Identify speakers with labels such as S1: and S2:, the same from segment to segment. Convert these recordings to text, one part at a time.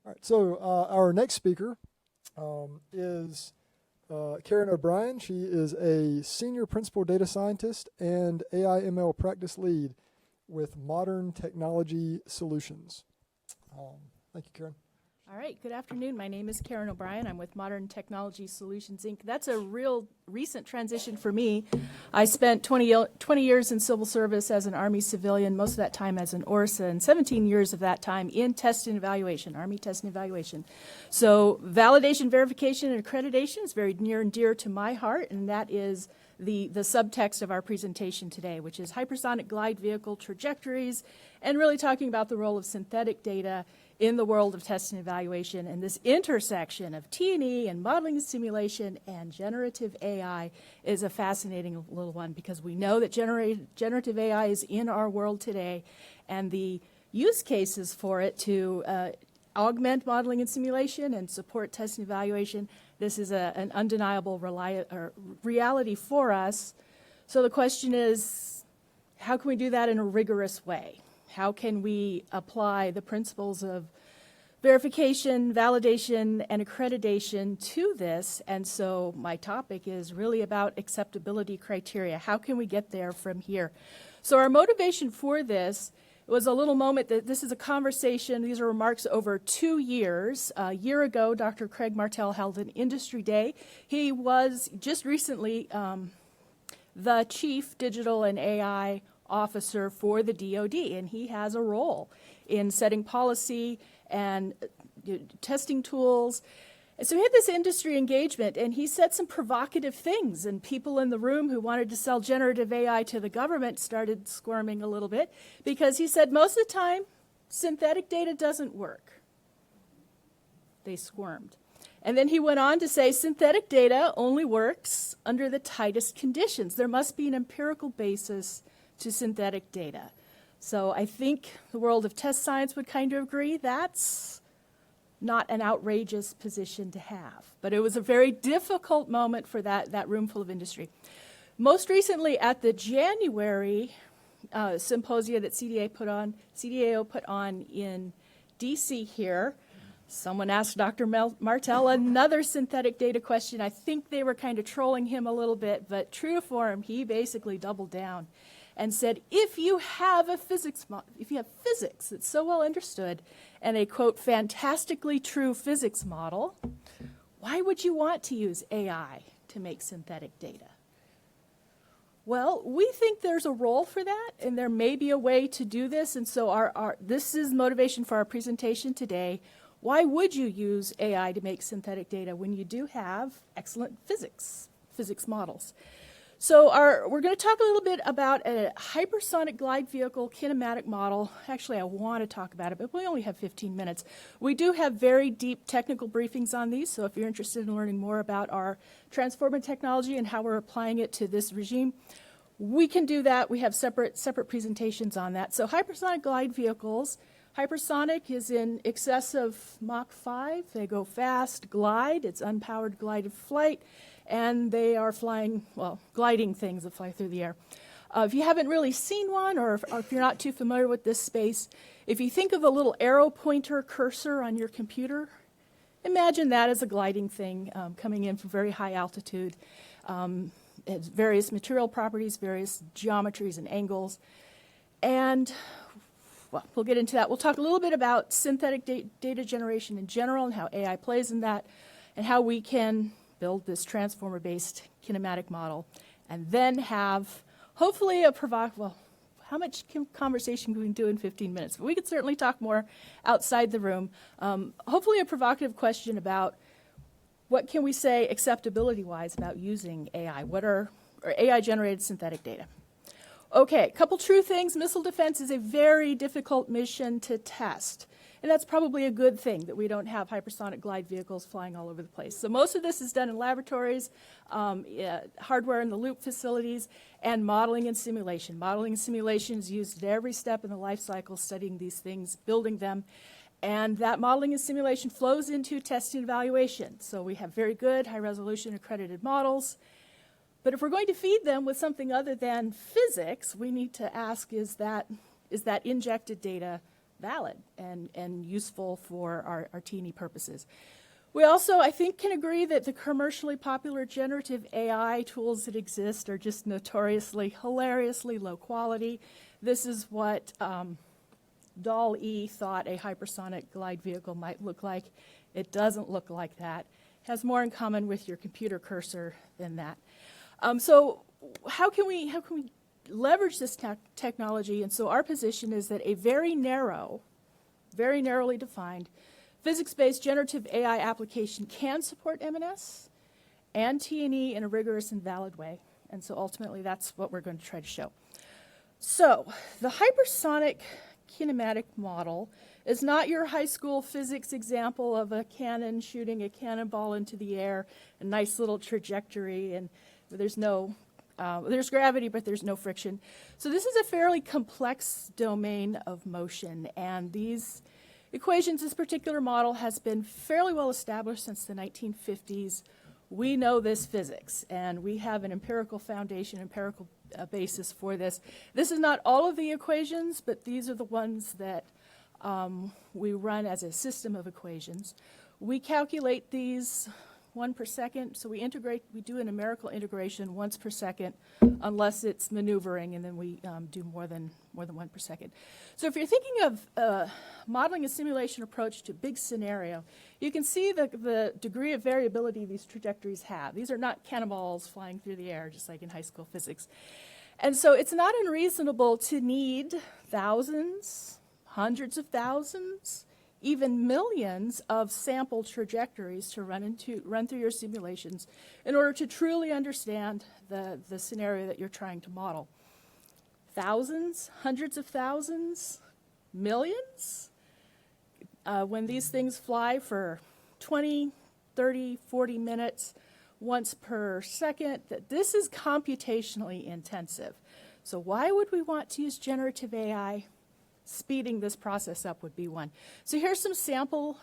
S1: All right, so our next speaker is Karen O'Brien. She is a senior principal data scientist and AI ML practice lead with Modern Technology Solutions. Thank you, Karen.
S2: All right, good afternoon. My name is Karen O'Brien. I'm with Modern Technology Solutions, Inc. That's a real recent transition for me. I spent 20 years in civil service as an Army civilian, most of that time as an ORSA, and 17 years of that time in test and evaluation, Army test and evaluation. So validation, verification, and accreditation is very near and dear to my heart, and that is the subtext of our presentation today, which is Hypersonic Glide Vehicle Trajectories, and really talking about the role of synthetic data in the world of test and evaluation, and this intersection of T&E and modeling and simulation and generative AI is a fascinating little one, because we know that generative AI is in our world today, and the use cases for it to augment modeling and simulation and support test and evaluation, this is an undeniable reality for us. So the question is, how can we do that in a rigorous way? How can we apply the principles of verification, validation, and accreditation to this? And so my topic is really about acceptability criteria. How can we get there from here? So our motivation for this was a little moment that this is a conversation. These are remarks over 2 years. A year ago, Dr. Craig Martell held an industry day. He was just recently the Chief Digital and AI Officer for the DoD, and he has a role in setting policy and testing tools. And so he had this industry engagement, and he said some provocative things, and people in the room who wanted to sell generative AI to the government started squirming a little bit, because he said most of the time synthetic data doesn't work. They squirmed. And then he went on to say synthetic data only works under the tightest conditions. There must be an empirical basis to synthetic data. So I think the world of test science would kind of agree that's not an outrageous position to have. But it was a very difficult moment for that room full of industry. Most recently at the January symposia that CDAO put on in DC here, someone asked Dr. Martell another synthetic data question. I think they were kind of trolling him a little bit, but true to form, he basically doubled down and said, if you have physics that's so well understood and a, quote, fantastically true physics model, why would you want to use AI to make synthetic data? Well, we think there's a role for that, and there may be a way to do this, and so this is motivation for our presentation today. Why would you use AI to make synthetic data when you do have excellent physics models? So we're going to talk a little bit about a hypersonic glide vehicle kinematic model. Actually, I want to talk about it, but we only have 15 minutes. We do have very deep technical briefings on these, so if you're interested in learning more about our transformer technology and how we're applying it to this regime, we can do that. We have separate presentations on that. So hypersonic glide vehicles. Hypersonic is in excess of Mach 5. They go fast, glide. It's unpowered glided flight. And they are gliding things that fly through the air. If you haven't really seen one, or if you're not too familiar with this space, if you think of a little arrow pointer cursor on your computer, imagine that as a gliding thing coming in from very high altitude. It has various material properties, various geometries and angles. And we'll get into that. We'll talk a little bit about synthetic data generation in general and how AI plays in that, and how we can build this transformer-based kinematic model, and then have hopefully how much conversation can we do in 15 minutes? But we could certainly talk more outside the room. Hopefully a provocative question about what can we say acceptability-wise about using AI? What are AI-generated synthetic data? Okay, a couple true things. Missile defense is a very difficult mission to test. And that's probably a good thing that we don't have hypersonic glide vehicles flying all over the place. So most of this is done in laboratories, hardware in the loop facilities, and modeling and simulation. Modeling and simulation is used at every step in the life cycle, studying these things, building them. And that modeling and simulation flows into testing and evaluation. So we have very good, high-resolution accredited models. But if we're going to feed them with something other than physics, we need to ask, is that injected data valid and useful for our T&E purposes. We also, I think, can agree that the commercially popular generative AI tools that exist are just notoriously, hilariously low quality. This is what DALL-E thought a hypersonic glide vehicle might look like. It doesn't look like that. It has more in common with your computer cursor than that. So how can we leverage this technology? And so our position is that a very narrowly defined physics-based generative AI application can support M&S and T&E in a rigorous and valid way. And so ultimately, that's what we're going to try to show. So the hypersonic kinematic model is not your high school physics example of a cannon shooting a cannonball into the air, a nice little trajectory, and there's gravity, but there's no friction. So this is a fairly complex domain of motion, and these equations, this particular model has been fairly well established since the 1950s. We know this physics, and we have an empirical foundation, empirical basis for this. This is not all of the equations, but these are the ones that we run as a system of equations. We calculate these 1 per second, so we do a numerical integration once per second, unless it's maneuvering, and then we do more than 1 per second. So if you're thinking of modeling a simulation approach to big scenario, you can see the degree of variability these trajectories have. These are not cannonballs flying through the air, just like in high school physics. And so it's not unreasonable to need thousands, hundreds of thousands, even millions of sample trajectories to run through your simulations in order to truly understand the scenario that you're trying to model. Thousands, hundreds of thousands, millions? When these things fly for 20, 30, 40 minutes, once per second, this is computationally intensive. So why would we want to use generative AI? Speeding this process up would be one. So here's some sample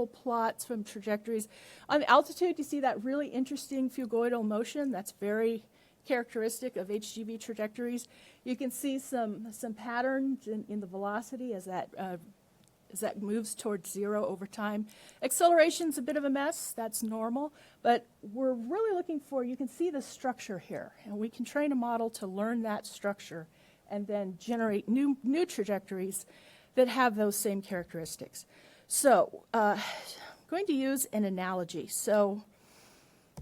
S2: plots from trajectories. On altitude, you see that really interesting fugoidal motion that's very characteristic of HGV trajectories. You can see some patterns in the velocity as that moves towards zero over time. Acceleration's a bit of a mess, that's normal, but we're really looking for, you can see the structure here, and we can train a model to learn that structure and then generate new trajectories that have those same characteristics. So I'm going to use an analogy. So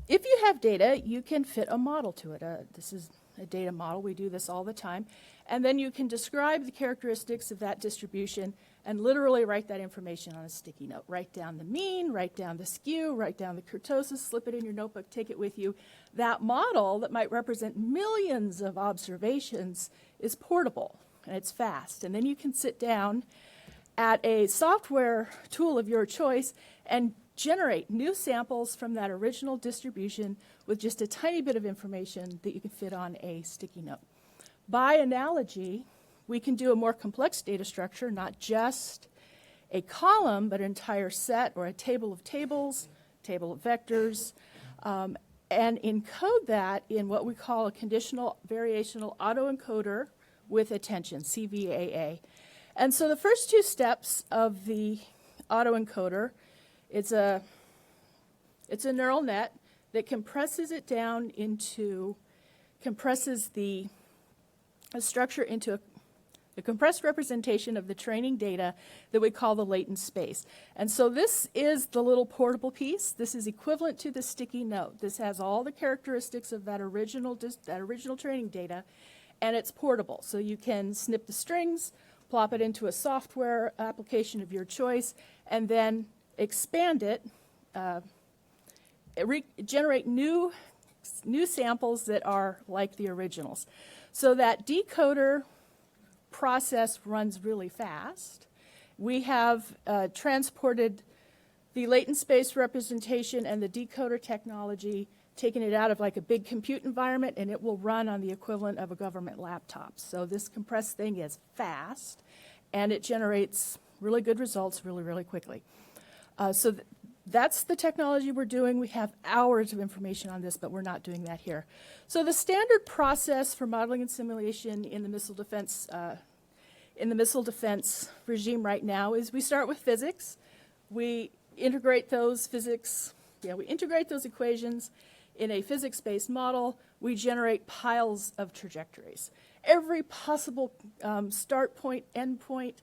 S2: if you have data, you can fit a model to it. This is a data model. We do this all the time. And then you can describe the characteristics of that distribution and literally write that information on a sticky note. Write down the mean, write down the skew, write down the kurtosis, slip it in your notebook, take it with you. That model that might represent millions of observations is portable, and it's fast. And then you can sit down at a software tool of your choice and generate new samples from that original distribution with just a tiny bit of information that you can fit on a sticky note. By analogy, we can do a more complex data structure, not just a column, but an entire set or a table of tables, table of vectors, and encode that in what we call a conditional variational autoencoder with attention, CVAA. And so the first two steps of the autoencoder, it's a neural net that compresses it down into, compresses the structure into a compressed representation of the training data that we call the latent space. And so this is the little portable piece. This is equivalent to the sticky note. This has all the characteristics of that original training data, and it's portable. So you can snip the strings, plop it into a software application of your choice, and then expand it, generate new samples that are like the originals. So that decoder process runs really fast. We have transported the latent space representation and the decoder technology, taken it out of like a big compute environment, and it will run on the equivalent of a government laptop. So this compressed thing is fast, and it generates really good results really, really quickly. That's the technology we're doing. We have hours of information on this, but we're not doing that here. So the standard process for modeling and simulation in the missile defense in the missile defense regime right now is we start with physics. We integrate those equations in a physics-based model. We generate piles of trajectories. Every possible start point, end point.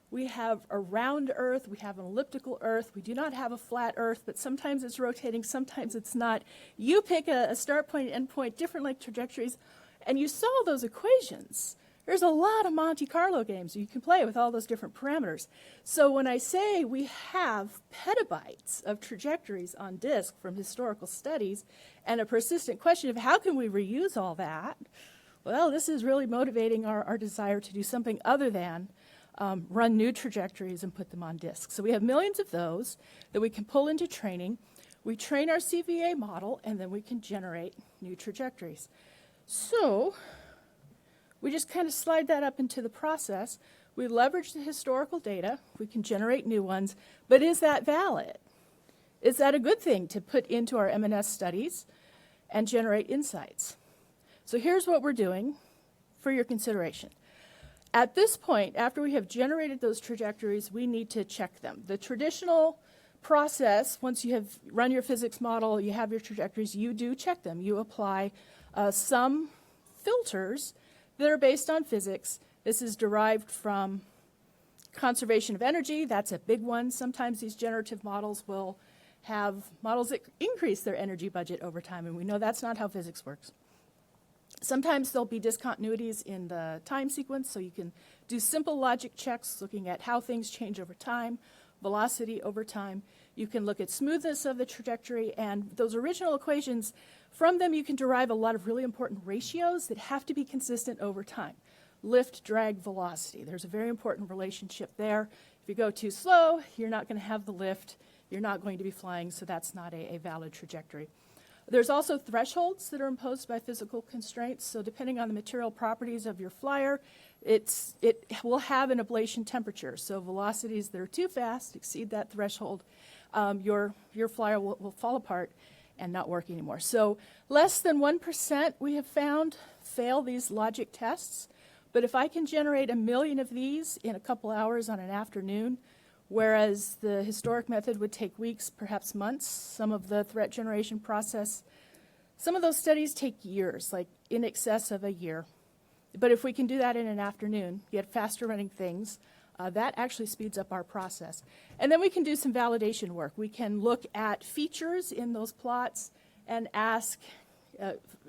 S2: We have a round Earth, we have an elliptical Earth, we do not have a flat Earth, but sometimes it's rotating, sometimes it's not. You pick a start point, end point, different like trajectories, and you solve those equations. There's a lot of Monte Carlo games you can play with all those different parameters. So when I say we have petabytes of trajectories on disk from historical studies and a persistent question of how can we reuse all that, well, this is really motivating our desire to do something other than run new trajectories and put them on disk. So we have millions of those that we can pull into training. We train our CVA model, and then we can generate new trajectories. So we just kind of slide that up into the process. We leverage the historical data. We can generate new ones. But is that valid? Is that a good thing to put into our M&S studies and generate insights? So here's what we're doing for your consideration. At this point, after we have generated those trajectories, we need to check them. The traditional process, once you have run your physics model, you have your trajectories, you do check them. You apply some filters that are based on physics. This is derived from conservation of energy. That's a big one. Sometimes these generative models will have models that increase their energy budget over time, and we know that's not how physics works. Sometimes there'll be discontinuities in the time sequence, so you can do simple logic checks looking at how things change over time, velocity over time. You can look at smoothness of the trajectory, and those original equations, from them you can derive a lot of really important ratios that have to be consistent over time. Lift, drag, velocity. There's a very important relationship there. If you go too slow, you're not going to have the lift. You're not going to be flying, so that's not a valid trajectory. There's also thresholds that are imposed by physical constraints. So depending on the material properties of your flyer, it will have an ablation temperature. So velocities that are too fast, exceed that threshold, your flyer will fall apart and not work anymore. So less than 1% we have found fail these logic tests. But if I can generate 1 million of these in a couple hours on an afternoon, whereas the historic method would take weeks, perhaps months, some of the threat generation process, some of those studies take years, like in excess of a year. But if we can do that in an afternoon, get faster running things, that actually speeds up our process. And then we can do some validation work. We can look at features in those plots and ask,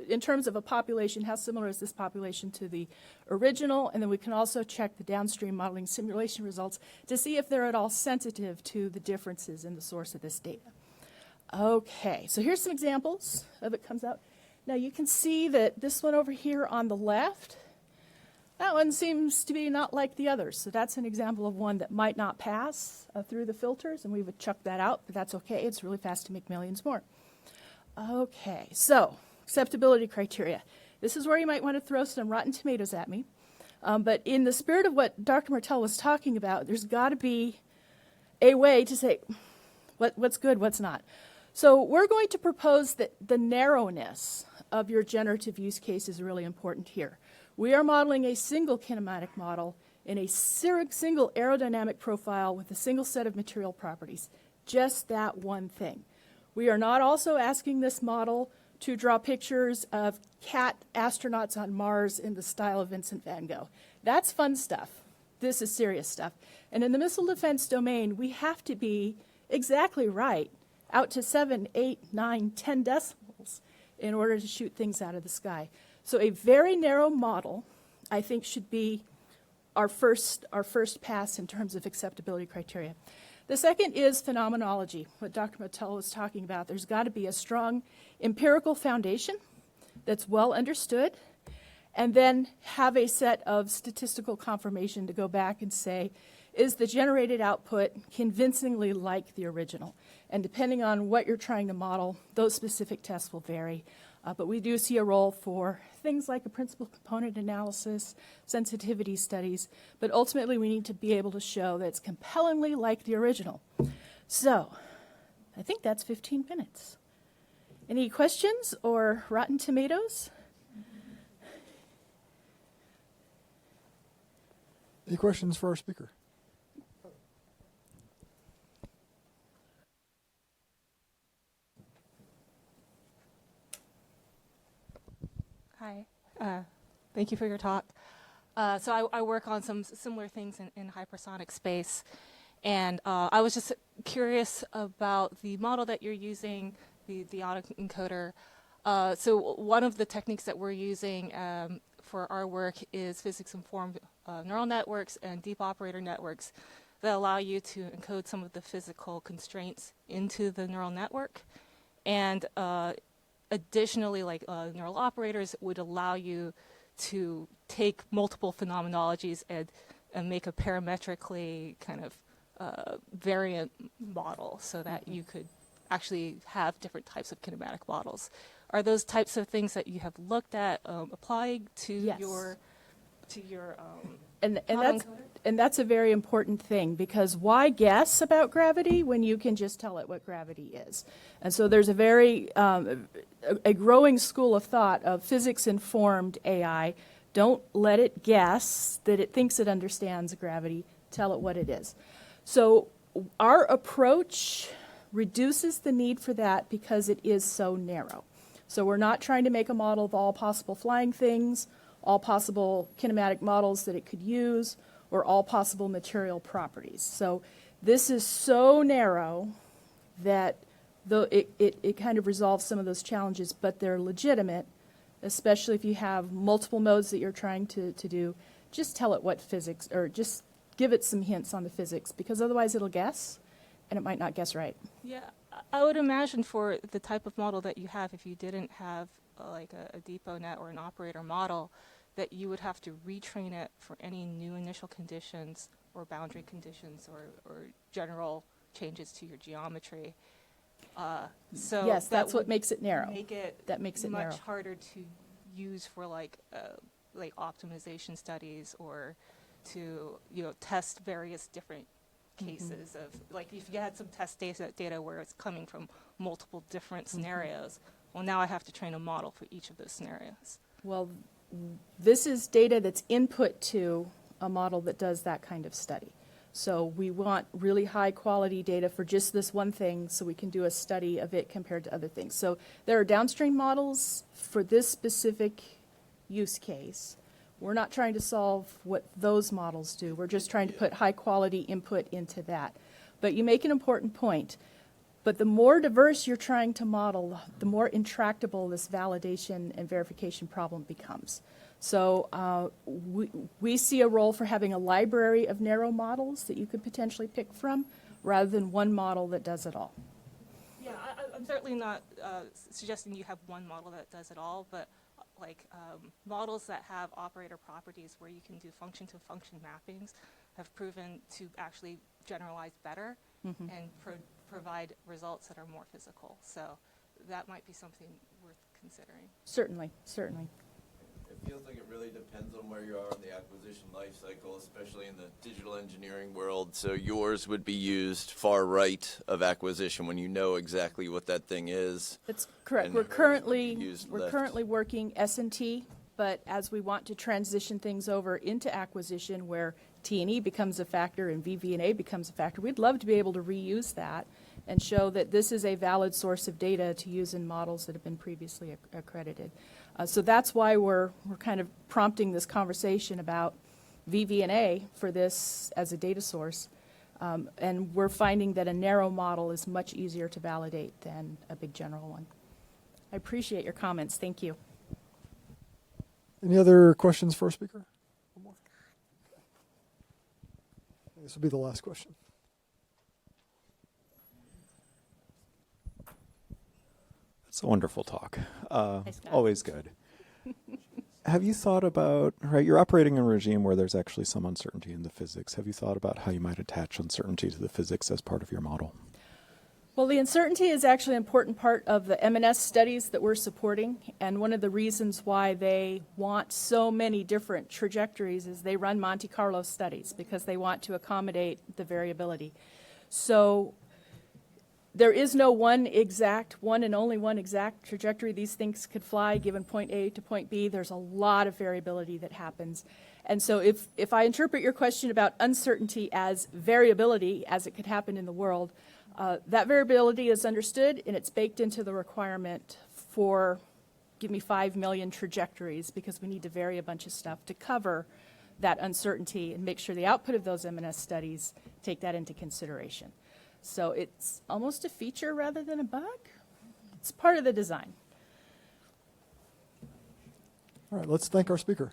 S2: in terms of a population, how similar is this population to the original? And then we can also check the downstream modeling simulation results to see if they're at all sensitive to the differences in the source of this data. Okay, so here's some examples of it comes out. Now you can see that this one over here on the left, that one seems to be not like the others. So that's an example of one that might not pass through the filters, and we would chuck that out, but that's okay. It's really fast to make millions more. Okay, so acceptability criteria. This is where you might want to throw some rotten tomatoes at me. But in the spirit of what Dr. Martell was talking about, there's got to be a way to say what's good, what's not. So we're going to propose that the narrowness of your generative use case is really important here. We are modeling a single kinematic model in a single aerodynamic profile with a single set of material properties. Just that one thing. We are not also asking this model to draw pictures of cat astronauts on Mars in the style of Vincent van Gogh. That's fun stuff. This is serious stuff. And in the missile defense domain, we have to be exactly right, out to 7, 8, 9, 10 decibels in order to shoot things out of the sky. So a very narrow model, I think, should be our first pass in terms of acceptability criteria. The second is phenomenology, what Dr. Martell was talking about. There's got to be a strong empirical foundation that's well understood, and then have a set of statistical confirmation to go back and say, is the generated output convincingly like the original? And depending on what you're trying to model, those specific tests will vary. But we do see a role for things like a principal component analysis, sensitivity studies, but ultimately we need to be able to show that it's compellingly like the original. So I think that's 15 minutes. Any questions or rotten tomatoes?
S1: Any questions for our speaker?
S3: Hi, thank you for your talk. So I work on some similar things in hypersonic space, and I was just curious about the model that you're using, the autoencoder. So one of the techniques that we're using for our work is physics-informed neural networks and deep operator networks that allow you to encode some of the physical constraints into the neural network. And additionally, like neural operators would allow you to take multiple phenomenologies and make a parametrically kind of variant model so that you could actually have different types of kinematic models. Are those types of things that you have looked at applying to
S2: Yes.
S3: your
S2: And
S3: autoencoder?
S2: that's a very important thing, because why guess about gravity when you can just tell it what gravity is? And so there's a very a growing school of thought of physics-informed AI. Don't let it guess that it thinks it understands gravity. Tell it what it is. So our approach reduces the need for that because it is so narrow. So we're not trying to make a model of all possible flying things, all possible kinematic models that it could use, or all possible material properties. So this is so narrow that though it kind of resolves some of those challenges, but they're legitimate, especially if you have multiple modes that you're trying to do. Just tell it what physics, or just give it some hints on the physics, because otherwise it'll guess, and it might not guess right.
S3: Yeah, I would imagine for the type of model that you have, if you didn't have like a DeepONet or an operator model, that you would have to retrain it for any new initial conditions or boundary conditions or general changes to your geometry. So
S2: Yes, that's what
S3: would
S2: makes it narrow.
S3: Make it
S2: That makes it
S3: much
S2: narrow.
S3: harder to use for like optimization studies, or to test various different cases of, like, if you had some test data where it's coming from multiple different scenarios, well, now I have to train a model for each of those scenarios.
S2: Well, this is data that's input to a model that does that kind of study. So we want really high quality data for just this one thing so we can do a study of it compared to other things. So there are downstream models for this specific use case. We're not trying to solve what those models do. We're just trying to put high quality input into that. But you make an important point. But the more diverse you're trying to model, the more intractable this validation and verification problem becomes. So we see a role for having a library of narrow models that you could potentially pick from, rather than one model that does it all.
S3: Yeah, I'm certainly not suggesting you have one model that does it all, but like models that have operator properties where you can do function-to-function mappings have proven to actually generalize better and provide results that are more physical. So that might be something worth considering.
S2: Certainly, certainly.
S4: It feels like it really depends on where you are in the acquisition life cycle, especially in the digital engineering world. So yours would be used far right of acquisition when you know exactly what that thing is.
S2: That's correct.
S4: And
S2: We're
S4: hers would be
S2: currently
S4: used left.
S2: working S&T, but as we want to transition things over into acquisition where T&E becomes a factor and VV&A becomes a factor, we'd love to be able to reuse that and show that this is a valid source of data to use in models that have been previously accredited. So that's why we're kind of prompting this conversation about VV&A for this as a data source. And we're finding that a narrow model is much easier to validate than a big general one. I appreciate your comments. Thank you.
S1: Any other questions for our speaker? One more. This will be the last question.
S5: It's a wonderful talk.
S2: Thanks, Scott.
S5: Always good. Have you thought about, right, you're operating in a regime where there's actually some uncertainty in the physics. Have you thought about how you might attach uncertainty to the physics as part of your model?
S2: Well, the uncertainty is actually an important part of the M&S studies that we're supporting, and one of the reasons why they want so many different trajectories is they run Monte Carlo studies because they want to accommodate the variability. So There is no one and only one exact trajectory these things could fly given point A to point B. There's a lot of variability that happens. And so if I interpret your question about uncertainty as variability, as it could happen in the world, that variability is understood and it's baked into the requirement for give me 5 million trajectories, because we need to vary a bunch of stuff to cover that uncertainty and make sure the output of those M&S studies take that into consideration. So it's almost a feature rather than a bug. It's part of the design.
S1: All right, let's thank our speaker.